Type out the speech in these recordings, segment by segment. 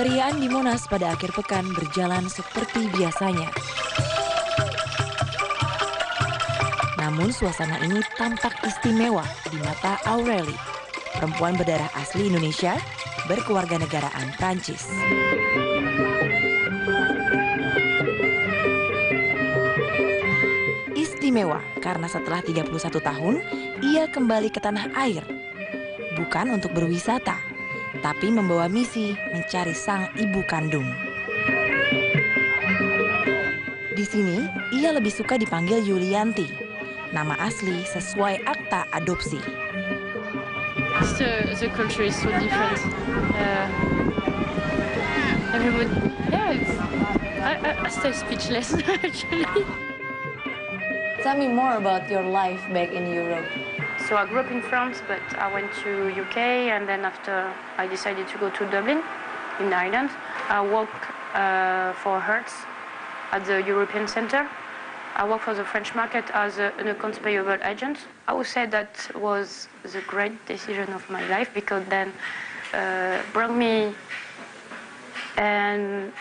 Keriaan di Monas pada akhir pekan berjalan seperti biasanya. Namun suasana ini tampak istimewa di mata Aurélie, perempuan berdarah asli Indonesia, berkewarganegaraan Prancis. Istimewa karena setelah 31 tahun, ia kembali ke tanah air. Bukan untuk berwisata, tapi membawa misi mencari sang ibu kandung. Di sini, ia lebih suka dipanggil Yulianti, nama asli sesuai akta adopsi. The culture is so different. Everybody, I stay speechless actually. Tell me more about your life back in Europe. So I grew up in France, but I went to UK, and then after I decided to go to Dublin, in Ireland. I worked for Hertz at the European Centre. I worked for the French market as an accounts payable agent. I would say that was the great decision of my life, because then brought me and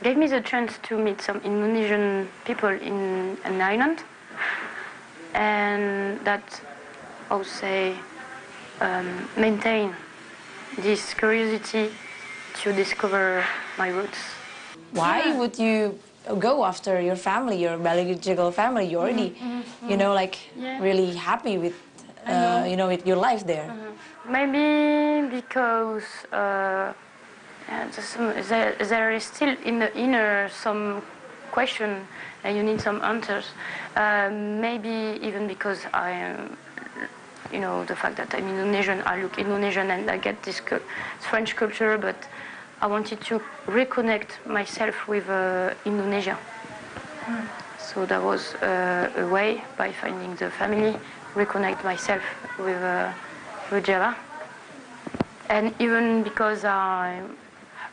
gave me the chance to meet some Indonesian people in an island, and that I would say maintain this curiosity to discover my roots. Why would you go after your family, your biological family? You already, really happy with, with your life there. Maybe because there is still in the inner some question and you need some answers. Maybe even because I am, the fact that I'm Indonesian, I look Indonesian and I get this French culture, but I wanted to reconnect myself with Indonesia. So that was a way, by finding the family, reconnect myself with Java. And even because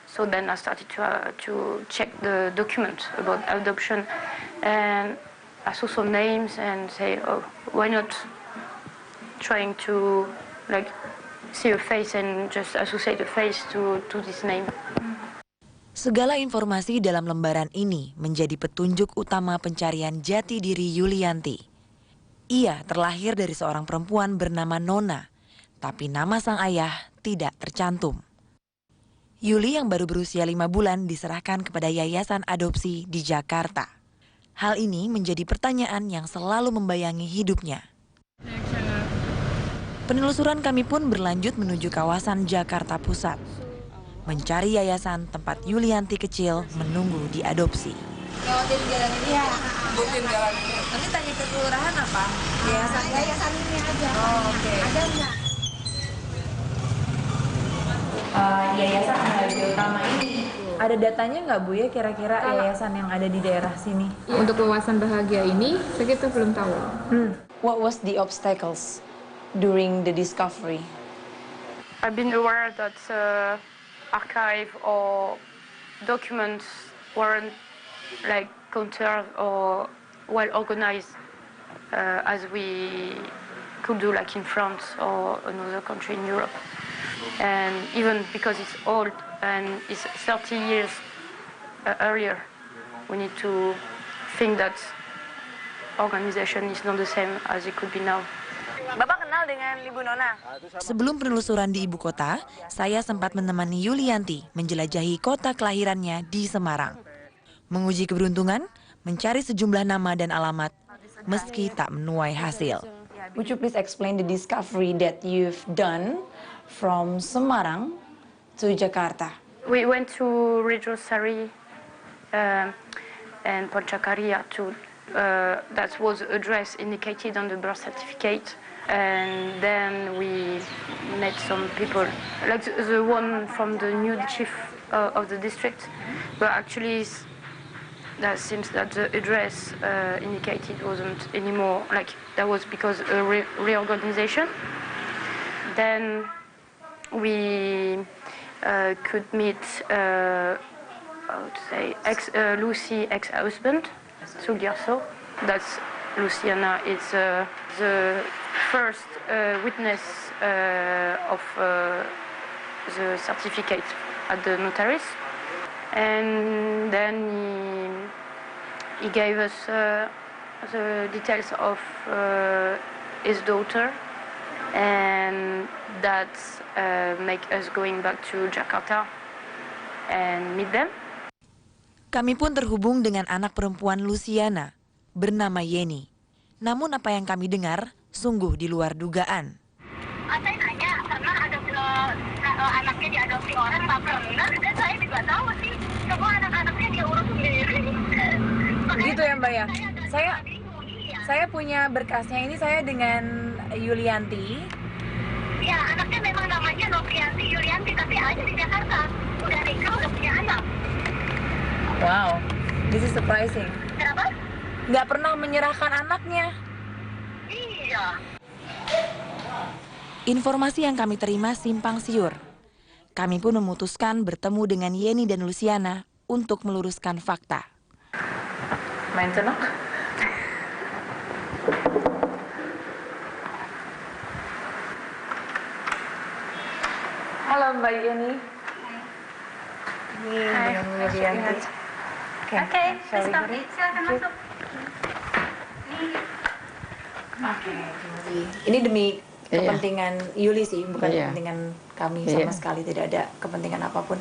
so then I started to check the document about adoption, and I saw some names and say, oh, why not trying to see a face and just associate a face to this name. Segala informasi dalam lembaran ini menjadi petunjuk utama pencarian jati diri Yulianti. Ia terlahir dari seorang perempuan bernama Nona, tapi nama sang ayah tidak tercantum. Yuli yang baru berusia 5 bulan diserahkan kepada yayasan adopsi di Jakarta. Hal ini menjadi pertanyaan yang selalu membayangi hidupnya. Penelusuran kami pun berlanjut menuju kawasan Jakarta Pusat, mencari yayasan tempat Yulianti kecil menunggu diadopsi. Lewatin jalan ini ya, lewatin jalan ini. Nanti tanya ke kelurahan apa? Yayasan ini aja. Oh, oke. Ada nggak? Yayasan Bahagia Utama ini ada datanya nggak Bu ya, kira-kira yayasan yang ada di daerah sini? Untuk wawasan bahagia ini, kita belum tahu. What was the obstacles during the discovery? I've been aware that archive or documents weren't conserved or well organized as we could do in France or another country in Europe. And even because it's old and it's 30 years earlier, we need to think that organization is not the same as it could be now. Bapak kenal dengan Ibu Nona? Sebelum penelusuran di ibu kota, saya sempat menemani Yulianti menjelajahi kota kelahirannya di Semarang. Menguji keberuntungan, mencari sejumlah nama dan alamat, meski tak menuai hasil. Would you please explain the discovery that you've done from Semarang to Jakarta? We went to Rejosari and Panchakaria that was address indicated on the birth certificate. And then we met some people, like the one from the new chief of the district, but actually that seems that the address indicated wasn't anymore, that was because a reorganization. Then we could meet, I would say, Lucy ex-husband, Sugiarso. That's Luciana is the first witness of the certificate at the notaries, and then he gave us the details of his daughter, and that make us going back to Jakarta and meet them. Kami pun terhubung dengan anak perempuan Luciana bernama Yeni. Namun apa yang kami dengar sungguh di luar dugaan. Saya nanya karena ada anaknya diadopsi orang nggak pernah, dan saya juga tahu sih semua anak-anaknya dia urus sendiri. Gitu ya Mbak ya. Saya punya berkasnya ini, saya dengan Yulianti. Ya, anaknya memang namanya Novianti Yulianti, tapi ada di Jakarta. Udah nikah, udah punya anak. Wow, this is surprising. Kenapa? Nggak pernah menyerahkan anaknya. Iya. Informasi yang kami terima simpang siur. Kami pun memutuskan bertemu dengan Yeni dan Luciana untuk meluruskan fakta. Main senang? Halo Mbak Yeni. Ini dengan Yulianti. Oke, silakan masuk. Oke, ini demi kepentingan Yuli sih, bukan kepentingan kami sama sekali, tidak ada kepentingan apapun.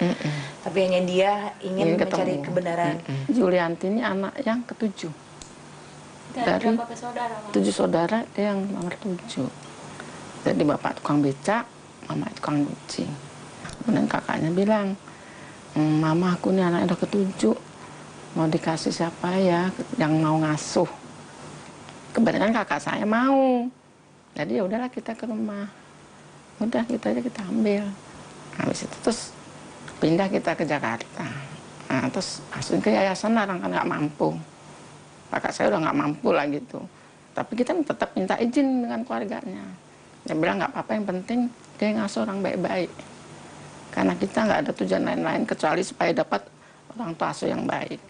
Tapi hanya dia ingin mencari kebenaran. Yulianti ini anak yang ketujuh. Dari 7 saudara, dia yang nomor 7. Jadi bapak tukang becak, mama tukang nyuci. Kemudian kakaknya bilang, mama aku ini anaknya udah ketujuh, mau dikasih siapa ya yang mau ngasuh. Kebetulan kakak saya mau, jadi ya udahlah kita ke rumah, udah kita aja kita ambil. Habis itu terus pindah kita ke Jakarta. Nah, terus masukin ke yayasan orang kan nggak mampu, kakak saya udah nggak mampu lah gitu. Tapi kita tetap minta izin dengan keluarganya. Dia bilang nggak apa-apa, yang penting dia ngasuh orang baik-baik. Karena kita nggak ada tujuan lain-lain kecuali supaya dapat orang tua asuh yang baik.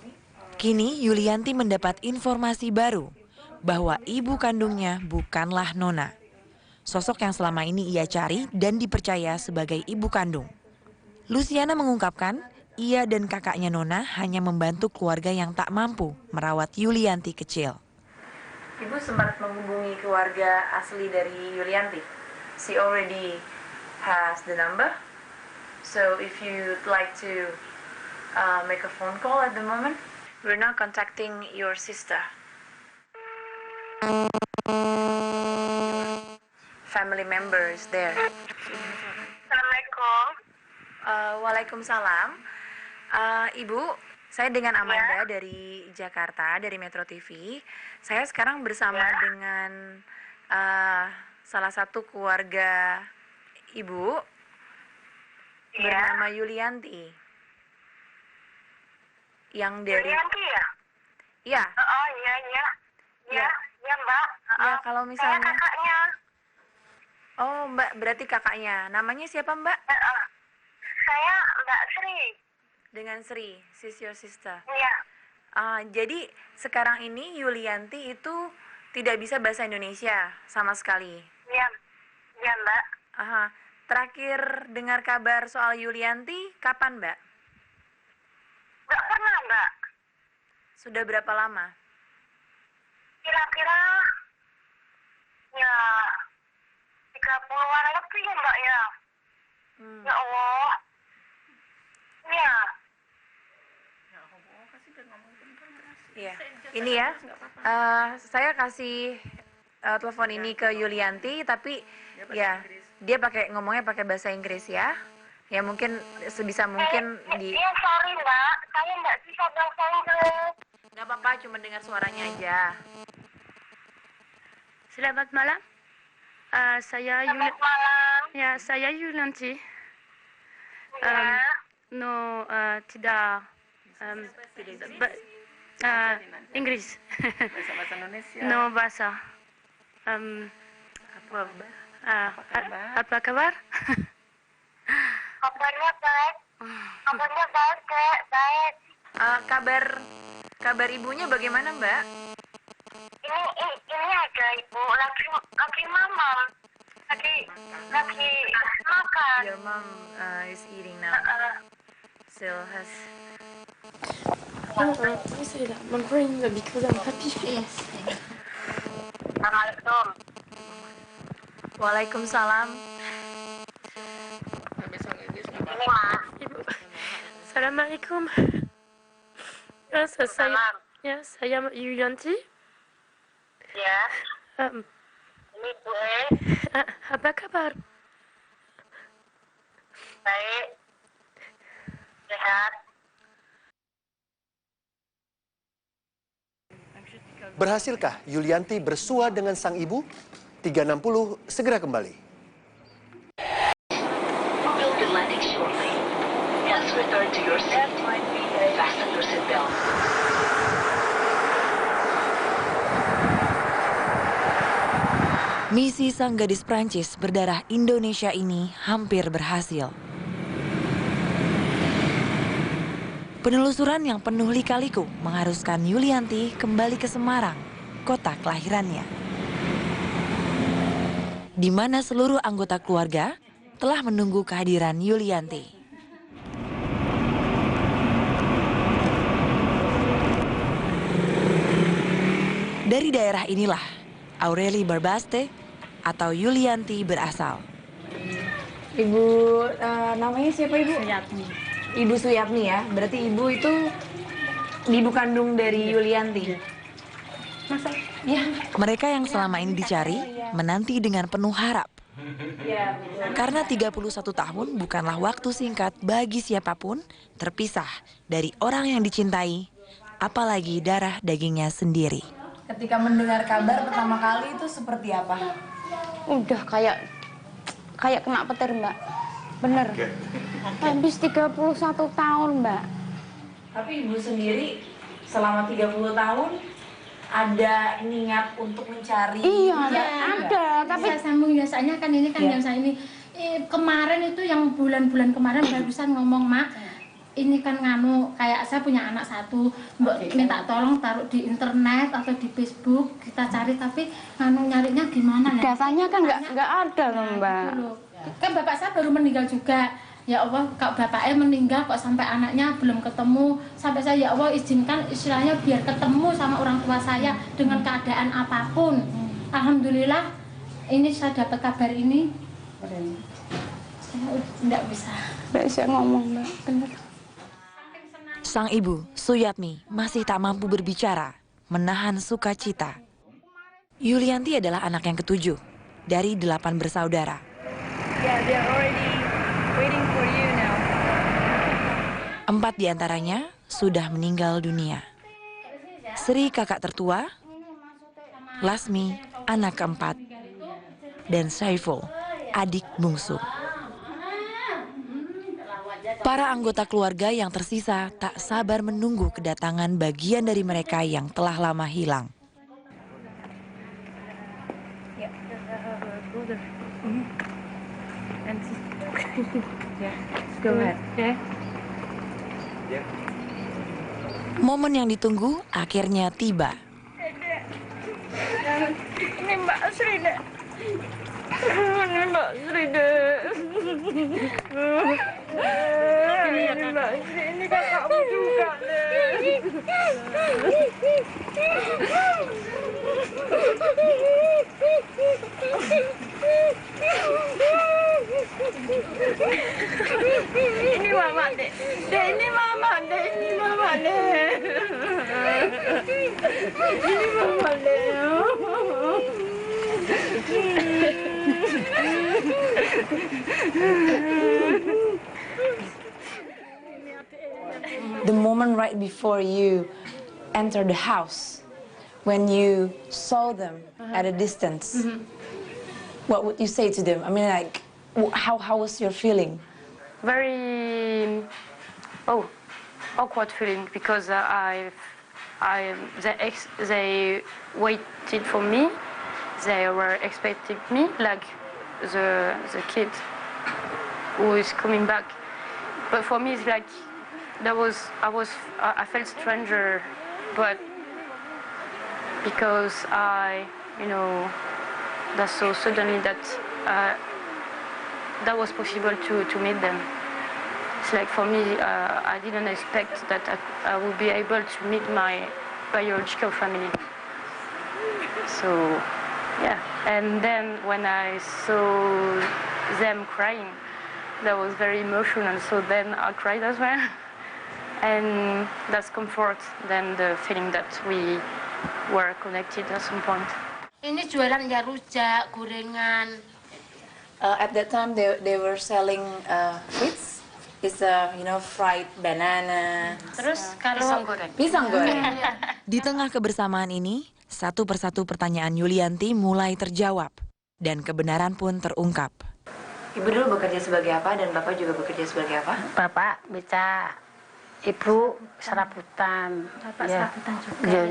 Kini Yulianti mendapat informasi baru bahwa ibu kandungnya bukanlah Nona. Sosok yang selama ini ia cari dan dipercaya sebagai ibu kandung. Luciana mengungkapkan ia dan kakaknya Nona hanya membantu keluarga yang tak mampu merawat Yulianti kecil. Ibu sempat menghubungi keluarga asli dari Yulianti. She already has the number. So if you'd like to make a phone call at the moment, we're now contacting your sister. Family member is there. Assalamualaikum. Waalaikumsalam. Ibu, saya dengan Amanda dari Jakarta, dari Metro TV. Saya sekarang bersama dengan salah satu keluarga ibu bernama Yulianti. Yang dari Yulianti ya? Iya. Oh iya. Ya. Ya Mbak. Ya, kalau Saya misalnya kakaknya. Oh, Mbak, berarti kakaknya. Namanya siapa, Mbak? Saya Mbak Sri. Dengan Sri, she's your sister. Iya. Jadi sekarang ini Yulianti itu tidak bisa bahasa Indonesia sama sekali. Iya. Iya Mbak. Aha. Terakhir dengar kabar soal Yulianti kapan, Mbak? Nggak pernah Mbak. Sudah berapa lama? Kira-kira ya 30-an lebih ya Mbak ya. Ya Allah. Iya. Iya. Ini ya. Saya kasih telepon ini ke Yulianti, tapi ya dia ngomongnya pakai bahasa Inggris ya. Ya mungkin sebisa mungkin di. Iya sorry Mbak, saya nggak bisa bahasa Inggris. Nggak apa-apa, cuma dengar suaranya aja. Selamat malam. Selamat malam. Saya Yulianti. Ya. Tidak Inggris. Bahasa Indonesia. No bahasa. Apa kabar? Kabarnya baik. Kabarnya baik, Kak. Baik. Kabar ibunya bagaimana, Mbak? Ini ada ibu lagi mamam. Lagi makan. Your mom is eating now. still has. You say that I'm crying because I'm happy. Yes. Assalamualaikum. Waalaikumsalam. Ini Mak. Ibu. Assalamualaikum. Saya Yulianti. Ya, Um, ini Bu apa kabar? baik, sehat. Berhasilkah Yulianti bersua dengan sang ibu? 360 segera kembali. Will be landing shortly. Please return to your seat. Fasten your seatbelt. Misi sang gadis Prancis berdarah Indonesia ini hampir berhasil. Penelusuran yang penuh lika-liku mengharuskan Yulianti kembali ke Semarang, kota kelahirannya. Di mana seluruh anggota keluarga telah menunggu kehadiran Yulianti. Dari daerah inilah Aureli Barbaste atau Yulianti berasal. Ibu namanya siapa Ibu? Suyatmi. Ibu Suyatmi ya. Berarti Ibu itu ibu kandung dari Yulianti. Masa? Ya. Mereka yang selama ini dicari menanti dengan penuh harap. Karena 31 tahun bukanlah waktu singkat bagi siapapun terpisah dari orang yang dicintai, apalagi darah dagingnya sendiri. Ketika mendengar kabar pertama kali itu seperti apa? Udah kayak kena petir, Mbak. Bener. Habis 31 tahun, Mbak. Tapi Ibu sendiri selama 30 tahun ada niat untuk mencari? Iya, ada. Tapi saya sambung biasanya kan ini kan yang saya ini kemarin itu yang bulan-bulan kemarin barusan ngomong Mak, ini kan nganu kayak saya punya anak satu, minta tolong taruh di internet atau di Facebook kita cari, tapi nganu nyarinya gimana ya? datanya kan nggak ada loh, Mbak. Kan bapak saya baru meninggal juga. Ya Allah, kok bapaknya meninggal kok sampai anaknya belum ketemu. Sampai saya ya Allah izinkan istilahnya biar ketemu sama orang tua saya dengan keadaan apapun. Alhamdulillah ini saya dapat kabar ini. Saya nggak bisa ngomong, Mbak. Bener. Sang ibu, Suyatmi, masih tak mampu berbicara, menahan sukacita. Yulianti adalah anak yang ketujuh dari 8 bersaudara. Yeah, they are already waiting for you now. 4 diantaranya sudah meninggal dunia. Sri kakak tertua, Lasmi anak keempat, dan Saiful adik bungsu. Para anggota keluarga yang tersisa tak sabar menunggu kedatangan bagian dari mereka yang telah lama hilang. Momen yang ditunggu akhirnya tiba. Ini Mbak Sri deh. Ini Mbak Sri deh. Ini Mbak Sri, ini kakakmu juga deh. Ini mama deh. Ini mama deh. Ini mama deh. Ini mama deh. The moment right before you enter the house, when you saw them at a distance, what would you say to them? I mean, like, how was your feeling? Very awkward feeling because they waited for me. They were expecting me like the kid who is coming back. But for me, it's like I felt stranger, but because that's so suddenly that that was possible to meet them. it's like for me, I didn't expect that I would be able to meet my biological family. So, yeah. And then when I saw them crying, that was very emotional. So then I cried as well. And that's comfort than the feeling that we were connected at some point. Ini jualan ya rujak, gorengan. At that time, they were selling fruits. It's fried banana. Terus kalau Pisang goreng. Di tengah kebersamaan ini, satu persatu pertanyaan Yulianti mulai terjawab dan kebenaran pun terungkap. Ibu dulu bekerja sebagai apa dan Bapak juga bekerja sebagai apa? Bapak beca, Ibu serabutan. Bapak ya, serabutan juga.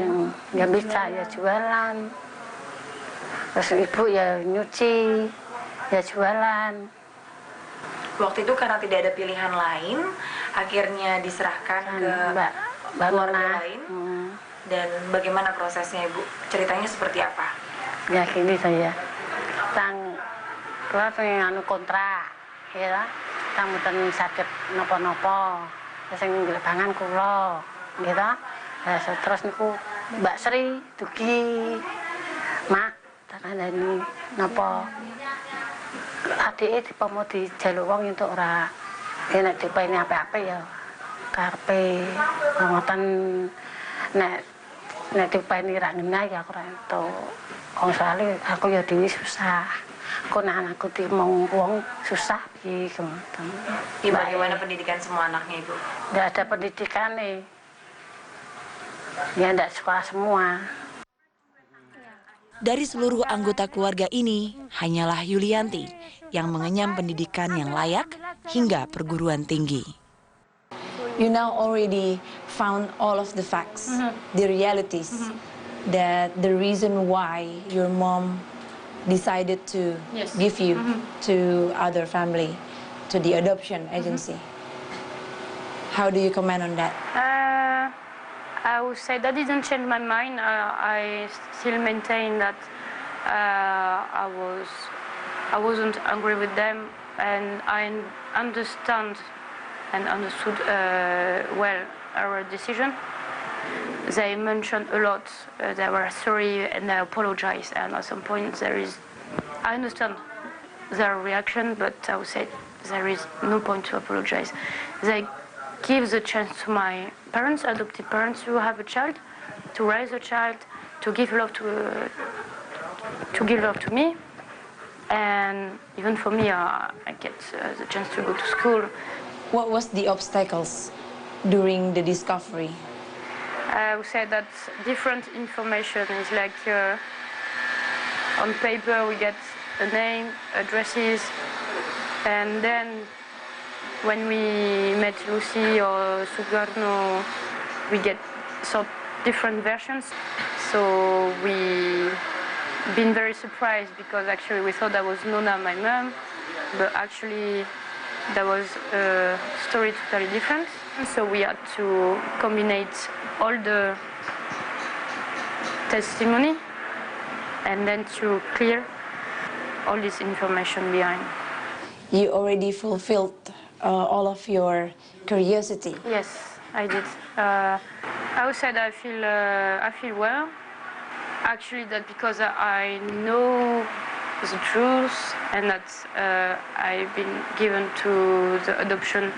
Ya beca, ya jualan. Terus Ibu ya nyuci, ya jualan. Waktu itu karena tidak ada pilihan lain, akhirnya diserahkan ke keluarga lain. Dan bagaimana prosesnya, Ibu? Ceritanya seperti apa? Ya gini saya, kalau anu kontrak, ya, tang mboten sakit nopo-nopo, sing pangan kula, gitu. Terus niku Mbak Sri dugi, Mak, tak kandhani nopo. Adike dipamo dijaluk wong entuk ora, nek dipeni apa-apa ya karepe ngoten nek dipeni ra ngene ya ora entuk. Wong soalé aku ya dhewe susah. Kok anakku dimong wong susah piye ngoten. Bagaimana pendidikan semua anaknya, Ibu? Nggak ada pendidikan nih. Ya nggak sekolah semua. Dari seluruh anggota keluarga ini, hanyalah Yulianti yang mengenyam pendidikan yang layak hingga perguruan tinggi. You now already found all of the facts, the realities, that the reason why your mom decided to give you to other family, to the adoption agency. How do you comment on that? I would say that didn't change my mind. I still maintain that I wasn't angry with them, and I understood well our decision. They mentioned a lot. They were sorry and they apologized. And at some point, I understand their reaction, but I would say there is no point to apologize. They give the chance to my parents, adopted parents, who have a child, to raise a child, to give love to me, and even for me, I get the chance to go to school. What was the obstacles during the discovery? I would say that different information is like on paper we get a name, addresses, and then when we met Lucy or Sugarno, we get some different versions. So we been very surprised because actually we thought that was Nona, my mom, but actually that was a story totally different. So we had to combine all the testimony and then to clear all this information behind. You already fulfilled all of your curiosity. Yes, I did. I would say that I feel well. Actually, that because I know the truth and that I've been given to the adoption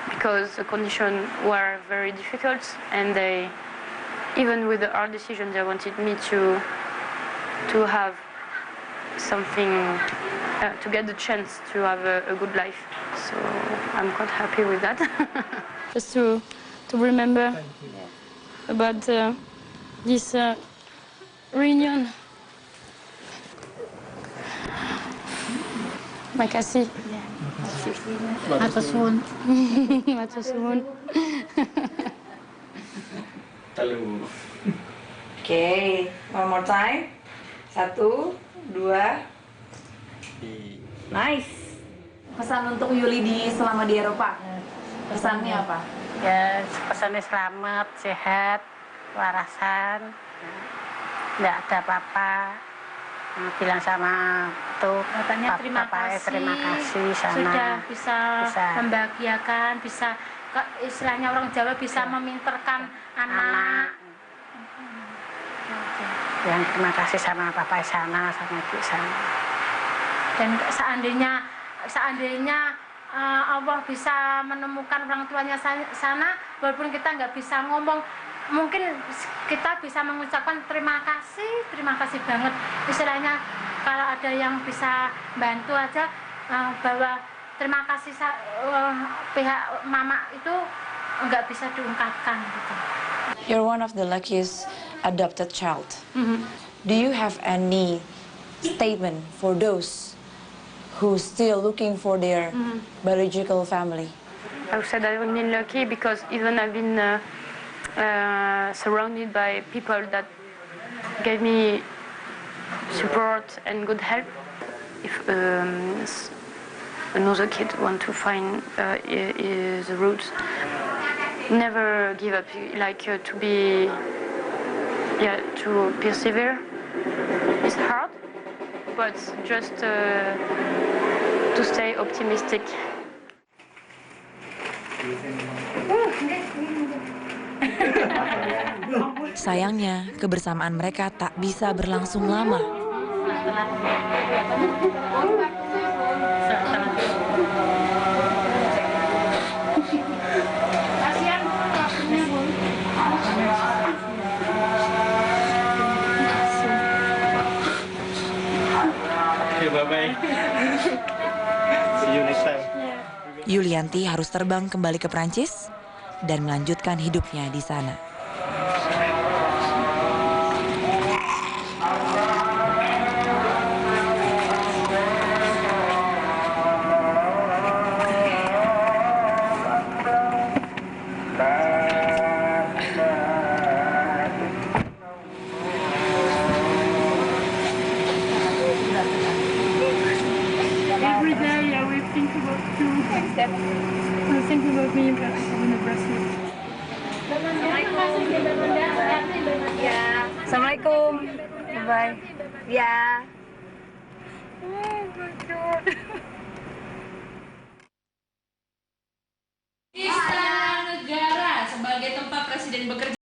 because the conditions were very difficult, and they, even with the hard decision, they wanted me to have something, to get the chance to have a good life. So I'm quite happy with that. Just to remember about this reunion. Makasih. Matur suwun. Matur suwun. Okay, one more time. 1, 2. Nice. Pesan untuk Yuli selama di Eropa. Pesannya apa? Ya, pesannya selamat, sehat, warasan, nggak ada apa-apa. bilang sama tuh Bapaknya terima kasih sana. Sudah bisa membahagiakan, bisa istilahnya orang Jawa bisa meminterkan anak. Yang terima kasih sama bapak sana, sama ibu sana. Dan seandainya Allah bisa menemukan orang tuanya sana, walaupun kita nggak bisa ngomong, mungkin kita bisa mengucapkan terima kasih banget. Istilahnya kalau ada yang bisa bantu aja, bahwa terima kasih pihak mama itu nggak bisa diungkapkan gitu. You're one of the luckiest adopted child. Do you have any statement for those who still looking for their biological family? I would say that I've been lucky because even I've been surrounded by people that gave me support and good help. If another kid want to find the roots, never give up. Like to persevere. It's hard, but just to stay optimistic. Sayangnya, kebersamaan mereka tak bisa berlangsung lama. Bye-bye. See you next time. Yulianti harus terbang kembali ke Prancis dan melanjutkan hidupnya di sana. Every day I will think about you. I think about me but in the Brazil. Assalamualaikum. Bye. Ya. Istana Negara sebagai tempat presiden bekerja.